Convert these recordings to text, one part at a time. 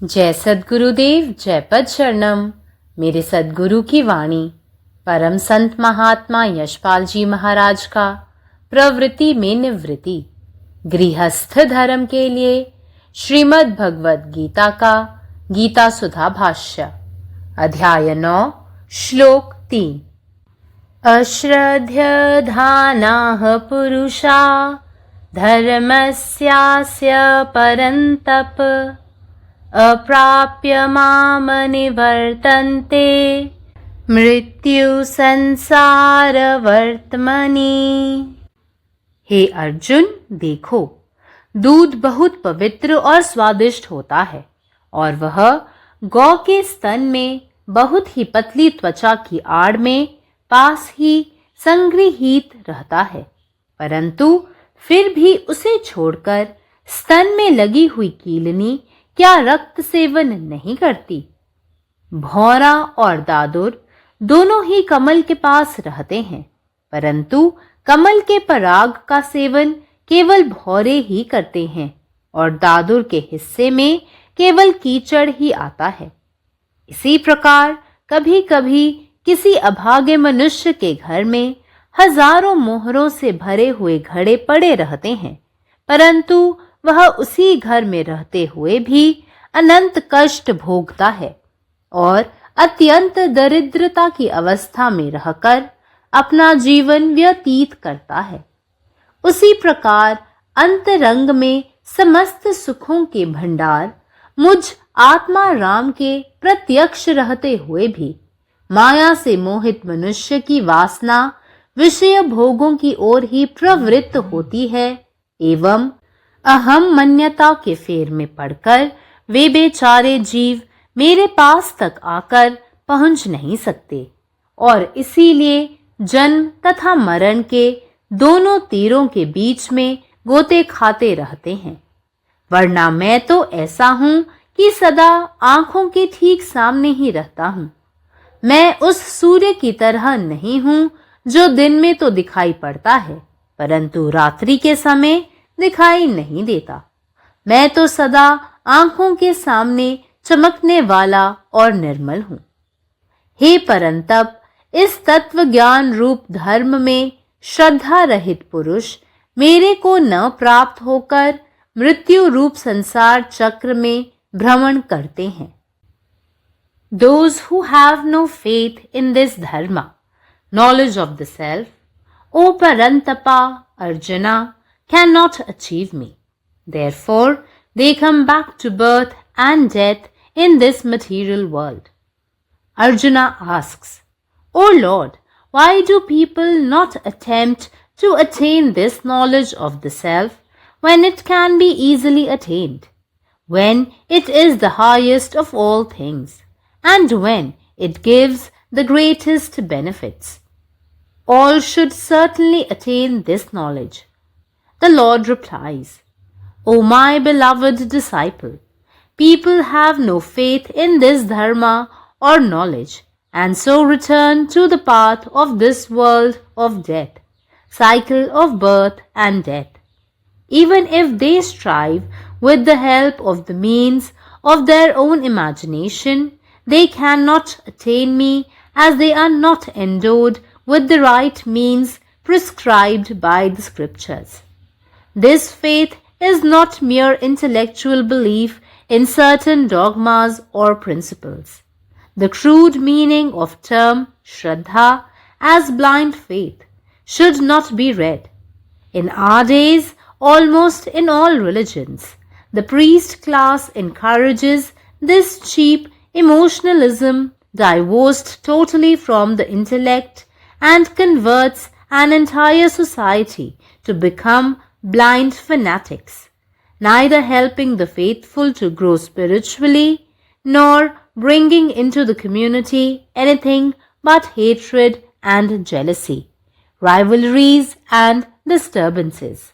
जय सद्गुरुदेव, जय पद शरणम। मेरे सद्गुरु की वाणी परम संत महात्मा यशपाल जी महाराज का प्रवृत्ति में निवृत्ति गृहस्थ धर्म के लिए श्रीमद् भगवद गीता का गीता सुधा भाष्य अध्याय 9 श्लोक 3। अश्रद्ध धानाः पुरुषा धर्मस्यास्य परन्तप अप्राप्य माम निवर्तन्ते मृत्यु संसार वर्तमनि। हे अर्जुन, देखो, दूध बहुत पवित्र और स्वादिष्ट होता है और वह गौ के स्तन में बहुत ही पतली त्वचा की आड़ में पास ही संग्रहित रहता है, परंतु फिर भी उसे छोड़कर स्तन में लगी हुई कीलनी क्या रक्त सेवन नहीं करती? भौरा और दादुर दोनों ही कमल के पास रहते हैं, परंतु कमल के पराग का सेवन केवल भौरे ही करते हैं और दादुर के हिस्से में केवल कीचड़ ही आता है। इसी प्रकार कभी कभी किसी अभागे मनुष्य के घर में हजारों मोहरों से भरे हुए घड़े पड़े रहते हैं, परंतु वह उसी घर में रहते हुए भी अनंत कष्ट भोगता है और अत्यंत दरिद्रता की अवस्था में रहकर अपना जीवन व्यतीत करता है। उसी प्रकार अंतरंग में समस्त सुखों के भंडार मुझ आत्मा राम के प्रत्यक्ष रहते हुए भी माया से मोहित मनुष्य की वासना विषय भोगों की ओर ही प्रवृत्त होती है एवं अहम मन्यता के फेर में पड़कर वे बेचारे जीव मेरे पास तक आकर पहुंच नहीं सकते और इसीलिए जन्म तथा मरण के दोनों तीरों के बीच में गोते खाते रहते हैं। वरना मैं तो ऐसा हूं कि सदा आंखों के ठीक सामने ही रहता हूं। मैं उस सूर्य की तरह नहीं हूं जो दिन में तो दिखाई पड़ता है परंतु रात्रि के समय दिखाई नहीं देता। मैं तो सदा आंखों के सामने चमकने वाला और निर्मल हूं। हे परंतप, इस तत्व ज्ञान रूप धर्म में श्रद्धा रहित पुरुष मेरे को न प्राप्त होकर मृत्यु रूप संसार चक्र में भ्रमण करते हैं। Those who have no faith in this dharma, knowledge of the self, O Parantapa, Arjuna, cannot achieve me. Therefore, they come back to birth and death in this material world. Arjuna asks, O Lord, why do people not attempt to attain this knowledge of the self when it can be easily attained, when it is the highest of all things, and when it gives the greatest benefits? All should certainly attain this knowledge. The Lord replies, O my beloved disciple, people have no faith in this dharma or knowledge and so return to the path of this world of death, cycle of birth and death. Even if they strive with the help of the means of their own imagination, they cannot attain me as they are not endowed with the right means prescribed by the scriptures. This faith is not mere intellectual belief in certain dogmas or principles. The crude meaning of term Shraddha as blind faith should not be read. In our days, almost in all religions, the priest class encourages this cheap emotionalism divorced totally from the intellect and converts an entire society to become blind fanatics, neither helping the faithful to grow spiritually nor bringing into the community anything but hatred and jealousy, rivalries and disturbances.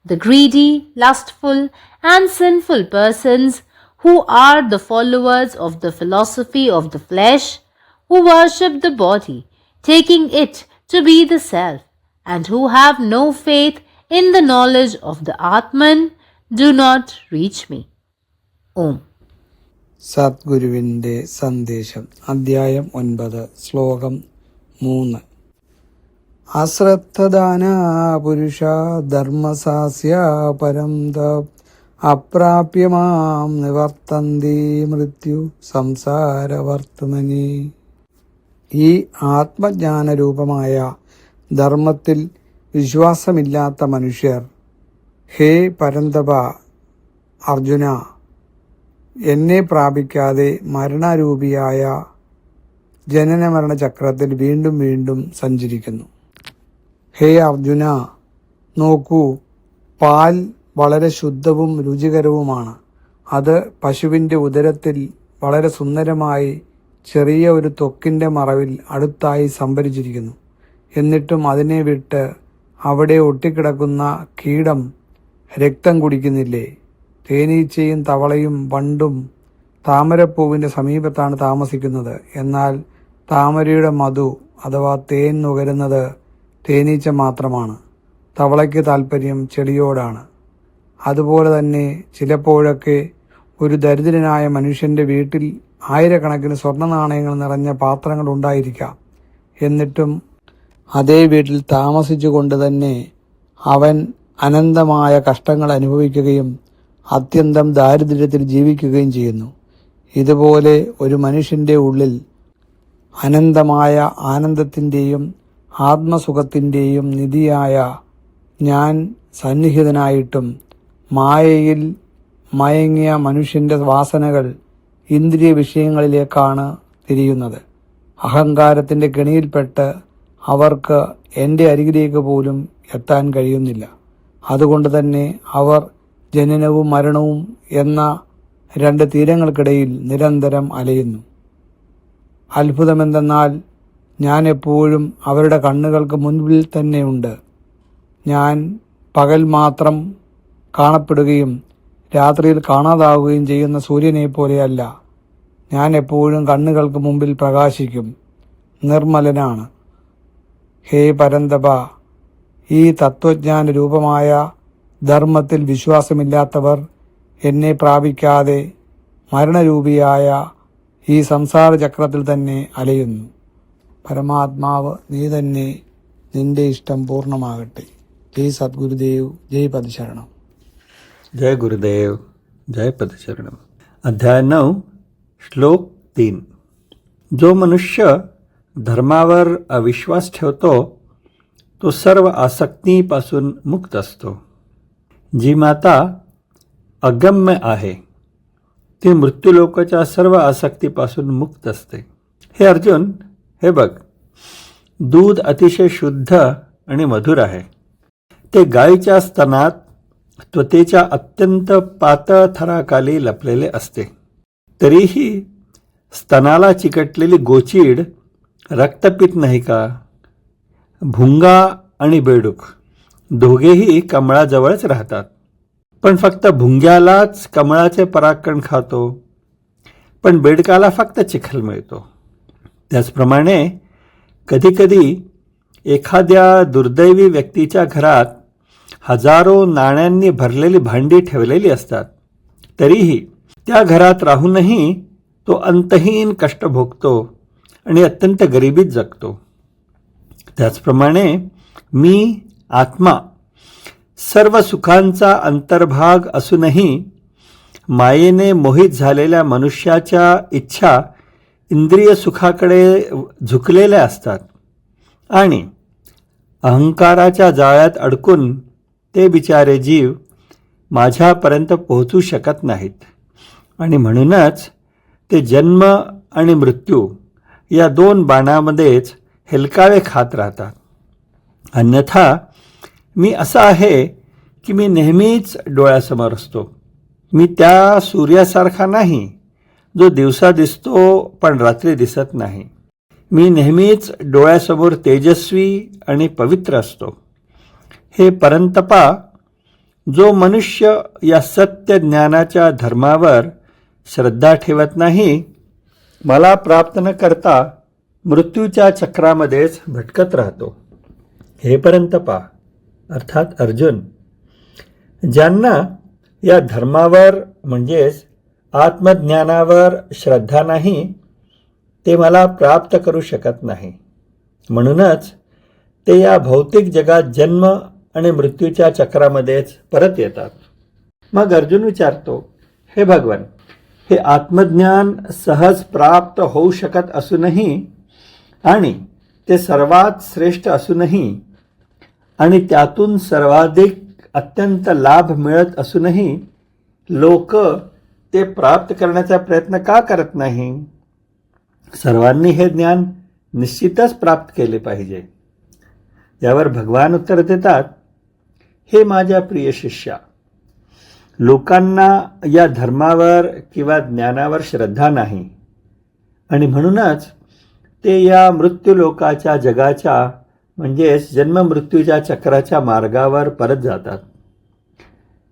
The greedy, lustful and sinful persons who are the followers of the philosophy of the flesh, who worship the body, taking it to be the self, and who have no faith in the knowledge of the Atman, do not reach me. Om. സദ്ഗുരുവിൻ്റെ സന്ദേശം അധ്യായം 9 ശ്ലോകം 3. അശ്രദ്ധദാന പുരുഷ ധർമ്മസാസ്യ പരം തപ് അപ്രാപ്യമാം നിവർത്തന്തി മൃത്യു സംസാരവർത്തമനി. ഈ ആത്മജ്ഞാനരൂപമായ ധർമ്മത്തിൽ വിശ്വാസമില്ലാത്ത മനുഷ്യർ, ഹേ പരന്തപ അർജുന, എന്നെ പ്രാപിക്കാതെ മരണരൂപിയായ ജനനമരണ ചക്രത്തിൽ വീണ്ടും വീണ്ടും സഞ്ചരിക്കുന്നു. ഹേ അർജുന, നോക്കൂ, പാൽ വളരെ ശുദ്ധവും രുചികരവുമാണ്. അത് പശുവിൻ്റെ ഉദരത്തിൽ വളരെ സുന്ദരമായി ചെറിയ ഒരു ത്വക്കിൻ്റെ മറവിൽ അടുത്തായി സംഭരിച്ചിരിക്കുന്നു. എന്നിട്ടും അതിനെ വിട്ട് അവിടെ ഒട്ടിക്കിടക്കുന്ന കീടം രക്തം കുടിക്കുന്നില്ലേ? തേനീച്ചയും തവളയും വണ്ടും താമരപ്പൂവിൻ്റെ സമീപത്താണ് താമസിക്കുന്നത്. എന്നാൽ താമരയുടെ മധു അഥവാ തേൻ നുകരുന്നത് തേനീച്ച മാത്രമാണ്. തവളയ്ക്ക് താൽപ്പര്യം ചെടിയോടാണ്. അതുപോലെ തന്നെ ചിലപ്പോഴൊക്കെ ഒരു ദരിദ്രനായ മനുഷ്യൻ്റെ വീട്ടിൽ ആയിരക്കണക്കിന് സ്വർണ്ണ നാണയങ്ങൾ നിറഞ്ഞ പാത്രങ്ങൾ ഉണ്ടായിരിക്കാം. എന്നിട്ടും അതേ വീട്ടിൽ താമസിച്ചുകൊണ്ട് തന്നെ അവൻ അനന്തമായ കഷ്ടങ്ങൾ അനുഭവിക്കുകയും അത്യന്തം ദാരിദ്ര്യത്തിൽ ജീവിക്കുകയും ചെയ്യുന്നു. ഇതുപോലെ ഒരു മനുഷ്യൻ്റെ ഉള്ളിൽ അനന്തമായ ആനന്ദത്തിൻ്റെയും ആത്മസുഖത്തിൻ്റെയും നിധിയായ ഞാൻ സന്നിഹിതനായിട്ടും മായയിൽ മയങ്ങിയ മനുഷ്യൻ്റെ വാസനകൾ ഇന്ദ്രിയ വിഷയങ്ങളിലേക്കാണ് തിരിയുന്നത്. അഹങ്കാരത്തിൻ്റെ കെണിയിൽപ്പെട്ട് അവർക്ക് എൻ്റെ അരികിലേക്ക് പോലും എത്താൻ കഴിയുന്നില്ല. അതുകൊണ്ട് തന്നെ അവർ ജനനവും മരണവും എന്ന രണ്ട് തീരങ്ങൾക്കിടയിൽ നിരന്തരം അലയുന്നു. അത്ഭുതമെന്തെന്നാൽ ഞാൻ എപ്പോഴും അവരുടെ കണ്ണുകൾക്ക് മുൻപിൽ തന്നെയുണ്ട്. ഞാൻ പകൽ മാത്രം കാണപ്പെടുകയും രാത്രിയിൽ കാണാതാവുകയും ചെയ്യുന്ന സൂര്യനെ പോലെയല്ല. ഞാൻ എപ്പോഴും കണ്ണുകൾക്ക് മുമ്പിൽ പ്രകാശിക്കും, നിർമ്മലനാണ്. ഹേ പരന്തപ, ഈ തത്വജ്ഞാന രൂപമായ ധർമ്മത്തിൽ വിശ്വാസമില്ലാത്തവർ എന്നെ പ്രാപിക്കാതെ മരണരൂപിയായ ഈ സംസാര ചക്രത്തിൽ തന്നെ അലയുന്നു. പരമാത്മാവ് നീ തന്നെ, നിന്റെ ഇഷ്ടം പൂർണ്ണമാകട്ടെ. ജയ് സദ്ഗുരുദേവ്, ജയ് പദശരണം. जय गुरुदेव, जय पदशरणम. अध्याय 9 श्लोक 3. जो मनुष्य धर्मावर अविश्वास ठेवतो तो सर्व आसक्तीपासून मुक्त असतो. जी माता अगम्य आहे ती मृत्यूलोकाच्या सर्व आसक्तीपासून मुक्त असते. हे अर्जुन, हे बघ, दूध अतिशय शुद्ध आणि मधुर आहे. ते गायीच्या स्तनात त्वचेच्या अत्यंत पातळ थराखाली लपलेले असते. तरीही स्तनाला चिकटलेली गोचीड रक्तपित नाही का? भुंगा आणि बेडूक दोघेही कमळाजवळच राहतात. पण फक्त भुंग्यालाच कमळाचे परागकण खातो, पण बेडकाला फक्त चिखल मिळतो. त्याचप्रमाणे कधीकधी एखाद्या दुर्दैवी व्यक्तीच्या घरात हजारो नाण्यांनी भरलेली भांडी ठेवलेली असतात. तरीही त्या घरात राहूनही तो अंतहीन कष्ट भोगतो आणि अत्यंत गरिबीत जगतो. त्याचप्रमाणे मी आत्मा सर्व सुखांचा अंतर्भाग असूनही मायेने मोहित झालेल्या मनुष्याच्या इच्छा इंद्रिय सुखाकडे झुकलेल्या असतात आणि अहंकाराच्या जाळ्यात अडकून ते बिचारे जीव माझ्यापर्यंत पोहोचू शकत नाहीत. आणि म्हणूनच ते जन्म आणि मृत्यू या 2 बाणामध्येच हेलकावे खात राहतात. अन्यथा मी असा आहे की मी नेहमीच डोळ्यासमोर असतो. मी त्या सूर्यासारखा नाही जो दिवसा दिसतो पण रात्री दिसत नाही. मी नेहमीच डोळ्यासमोर तेजस्वी आणि पवित्र असतो. हे परंतपा, जो मनुष्य या सत्य ज्ञानाच्या धर्मावर श्रद्धा ठेवत नाही, मला प्राप्त न करता मृत्यूच्या चक्रामध्येच भटकत राहतो. हे परंतपा अर्थात अर्जुन, ज्यांना या धर्मावर म्हणजेच आत्मज्ञानावर श्रद्धा नाही ते मला प्राप्त करू शकत नाही. म्हणूनच ते या भौतिक जगात जन्म आणि मृत्यूच्या चक्रामध्येच परत येतात. मग अर्जुन विचारतो, हे भगवान, हे आत्मज्ञान सहज प्राप्त होऊ शकत असूनही आणि ते सर्वात श्रेष्ठ असूनही आणि त्यातून सर्वाधिक अत्यंत लाभ मिळत असूनही लोक ते प्राप्त करण्याचा प्रयत्न का करत नाही? सर्वांनी हे ज्ञान निश्चितच प्राप्त केले पाहिजे. यावर भगवान उत्तर देतात, हे माझ्या प्रिय शिष्या, लोकांना या धर्मावर किंवा ज्ञानावर श्रद्धा नाही आणि म्हणूनच ते या मृत्यूलोकाच्या जगाच्या म्हणजेच जन्ममृत्यूच्या चक्राच्या मार्गावर परत जातात.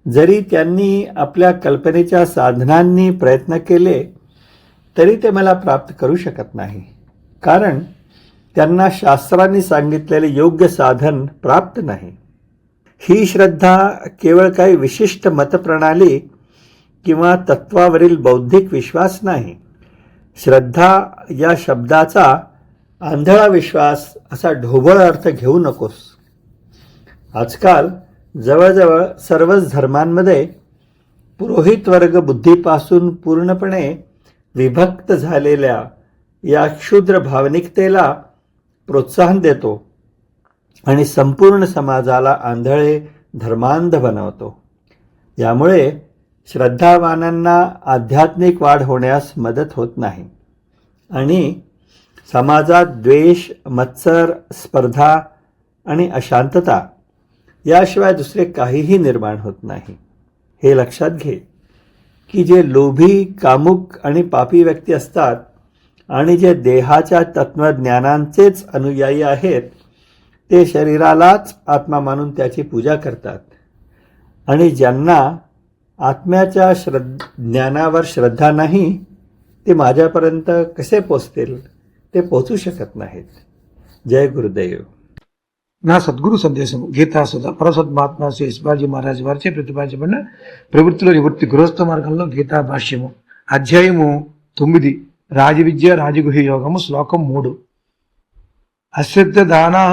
जरी त्यांनी आपल्या कल्पनेच्या साधनांनी प्रयत्न केले तरी ते मला प्राप्त करू शकत नाही, कारण त्यांना शास्त्रांनी सांगितलेले योग्य साधन प्राप्त नाही. ही श्रद्धा केवळ काही विशिष्ट मतप्रणाली किंवा तत्वावरील बौद्धिक विश्वास नाही. श्रद्धा या शब्दाचा आंधळा विश्वास असा ढोबळ अर्थ घेऊ नकोस. आजकाल जवळजवळ सर्वच धर्मांमध्ये पुरोहित वर्ग बुद्धीपासून पूर्णपणे विभक्त झालेल्या या क्षुद्र भावनिकतेला प्रोत्साहन देतो आणि संपूर्ण समाजाला आंधळे धर्मांध बनवतो. यामुळे श्रद्धावानांना आध्यात्मिक वाढ होण्यास मदत होत नाही आणि समाजात द्वेष, मत्सर, स्पर्धा आणि अशांतता याशिवाय दुसरे काहीही निर्माण होत नाही. हे लक्षात घे की जे लोभी, कामुक आणि पापी व्यक्ती असतात आणि जे देहाच्या तत्त्वज्ञानांचेच अनुयायी आहेत ते शरीरालाच आत्मा मानून त्याची पूजा करतात आणि ज्यांना आत्म्याच्या ज्ञानावर श्रद्धा नाही ते माझ्यापर्यंत कसे पोचतील? ते पोचू शकत नाहीत. जय गुरुदेव. నా సద్గురు సందేశం గీతాసుధ పరసద్మాత్మ శ్రీ శివాజీ మహారాజ్ వారిచే ప్రతిపాదించబడిన ప్రవృత్తిలో నివృత్తి గృహస్థ మార్గంలో గీతా భాష్యము అధ్యాయము 9 రాజవిద్య రాజగుహ్య యోగము శ్లోకం 3. అశ్రద్ధ దానా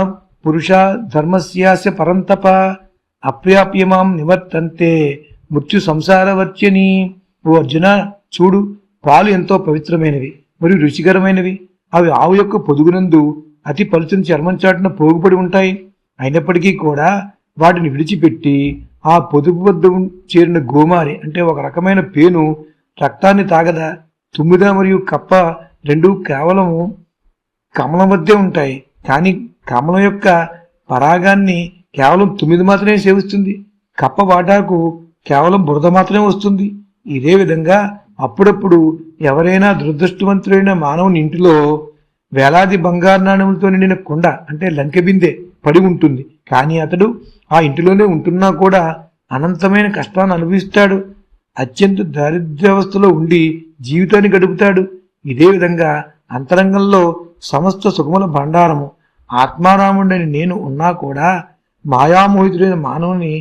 పురుష ధర్మస్యాస్య పరంతప అప్యాప్యమాం నివర్తంతే మృత్యు సంసారవర్త్యని. ఓ అర్జున, చూడు, పాలు ఎంతో పవిత్రమైనవి మరియు రుచికరమైనవి. అవి ఆవు యొక్క పొదుగునందు అతి పలుచని చర్మం చాటున పోగుపడి ఉంటాయి. అయినప్పటికీ కూడా వాటిని విడిచిపెట్టి ఆ పొదుపు వద్ద చేరిన గోమారి అంటే ఒక రకమైన పేను రక్తాన్ని తాగదా? తుమ్మిద మరియు కప్ప రెండూ కేవలం కమలం వద్దే ఉంటాయి. కానీ కమలం యొక్క పరాగాన్ని కేవలం తుమ్మిది మాత్రమే సేవిస్తుంది. కప్ప వాటాకు కేవలం బురద మాత్రమే వస్తుంది. ఇదే విధంగా అప్పుడప్పుడు ఎవరైనా దురదృష్టవంతుడైన మానవుని ఇంటిలో వేలాది బంగారు నాణెములతో నిండిన కుండ అంటే లంకె బిందె పడి ఉంటుంది. కానీ అతడు ఆ ఇంటిలోనే ఉంటున్నా కూడా అనంతమైన కష్టాన్ని అనుభవిస్తాడు. అత్యంత దారిద్ర్యావస్థలో ఉండి జీవితాన్ని గడుపుతాడు. ఇదే విధంగా అంతరంగంలో సమస్త సుఖముల భండారము ఆత్మారాముడని నేను ఉన్నా కూడా మాయామోహితుడైన మానవుని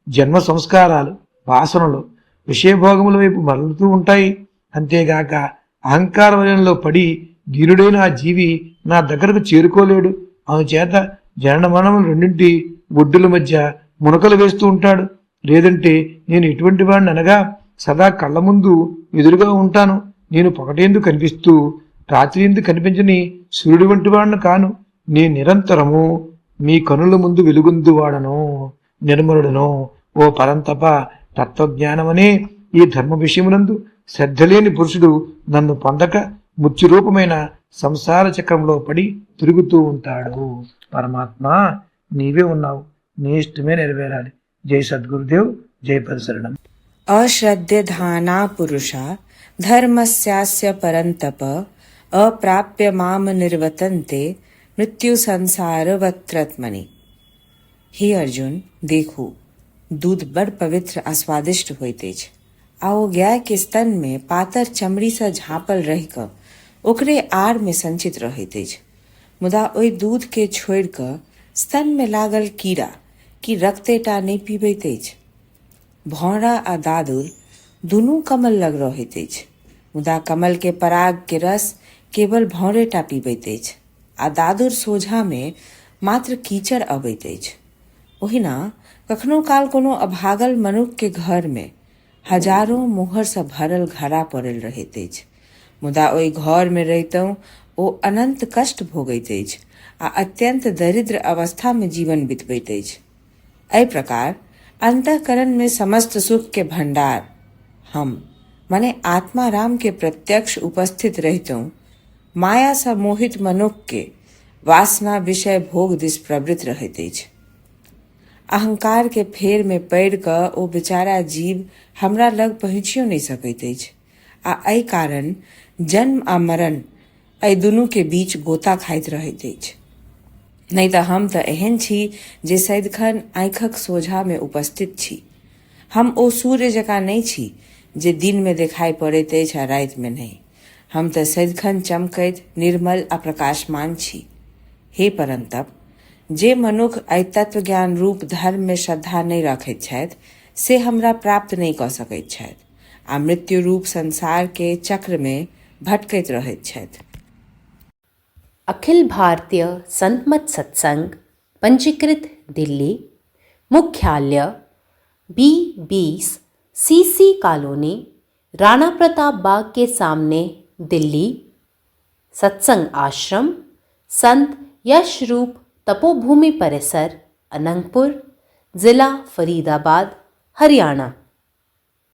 జన్మ సంస్కారాలు, వాసనలు, విషయభోగముల వైపు మరలుతూ ఉంటాయి. అంతేగాక అహంకార వలయంలో పడి దీనుడైన ఆ జీవి నా దగ్గరకు చేరుకోలేడు. అందుచేత జనన మరణములు రెండింటి ఒడ్డుల మధ్య మునకలు వేస్తూ ఉంటాడు. లేదంటే నేను ఎటువంటి వాడిని అనగా సదా కళ్ళ ముందు ఎదురుగా ఉంటాను. నేను పొగటేందుకు కనిపిస్తూ రాత్రి ఎందుకు కనిపించని సూర్యుడి వంటి వాడిని కాను. నేను నిరంతరము మీ కనుల ముందు వెలుగొందు వాడను, నిర్మలుడను. ఓ పరంతప, తత్వజ్ఞానమనే ఈ ధర్మ విషయమునందు శ్రద్ధలేని పురుషుడు నన్ను పొందక మృత్యురూపమైన సంసార చక్రంలో పడి తిరుగుతూ ఉంటాడు. పరమాత్మ, నీవే ఉన్నావు, నీ ఇష్టమే నెరవేరాలి. జై సద్గురుదేవ్, జై పరశరణం. अश्रद्धधाना पुरुषा धर्मस्यास्य परन्तप अप्राप्य माम निर्वतन्ते मृत्यु संसारवत्रत्मनि. हे अर्जुन, देखो, दूध बड़ पवित्र अस्वादिष्ट होते छ। आओ गाय के स्तन में पातर चमड़ी सा झाँपल रह कर ओकरे आड़ में संचित रहते छ। मुदा ओई दूध के छोड़ कर स्तन में लागल कीड़ा की रक्तेटा नहीं पीबते छ। भौरा आ दादुर दुनू कमल लग रहैत अछि, मुदा कमल के पराग के रस केवल भौरेटा पीबैत अछि आ दादुर सोझा में मात्र कीचड़ अबैत अछि। ओहिना कखनो काल कोनो अभागल मनुख के घर में हजारों मोहर से भरल घड़ा पड़ल रहैत अछि, मुदा ओहि घर में रहितहुँ ओ अनंत कष्ट भोगैत अछि आ अत्यंत दरिद्र अवस्था में जीवन बितबैत अछि। एहि प्रकार अंतःकरण में समस्त सुख के भंडार हम माने आत्मा राम के प्रत्यक्ष उपस्थित रहितहुँ माया सँ मोहित मनुख के वासना विषय भोग दिस प्रवृत्त रहैत अछि। अहंकार के फेर में पड़ि कऽ ओ बेचारा जीव हमरा लग पहुँचियो नहि सकैत अछि आ एहि कारण जन्म आ मरण एहि दुनू के बीच गोता खाइत रहैत अछि। नहीं तऽ हम तऽ एहन छी जे सदिखन आँखिक सोझा में उपस्थित छी। हम ओ सूर्य जकाँ नहीं छी जे दिन में देखाई पड़ैत अछि आ राति में नहीं। हम तऽ सदिखन चमकैत निर्मल आ प्रकाशमान छी। हे परंतप, जे मनुख एहि तत्व ज्ञान रूप धर्म में श्रद्धा नहीं रखैत छथि से हमरा प्राप्त नहीं कऽ सकैत छथि आ मृत्यु रूप संसार के चक्र में भटकैत रहैत छथि। अखिल भारतीय संतमत सत्संग पंजीकृत दिल्ली, मुख्यालय B20 CC colony, Rana Pratap बाग के सामने, दिल्ली। सत्संग आश्रम संत यशरूप तपोभूमि परिसर, अनंगपुर, जिला फरीदाबाद, हरियाणा।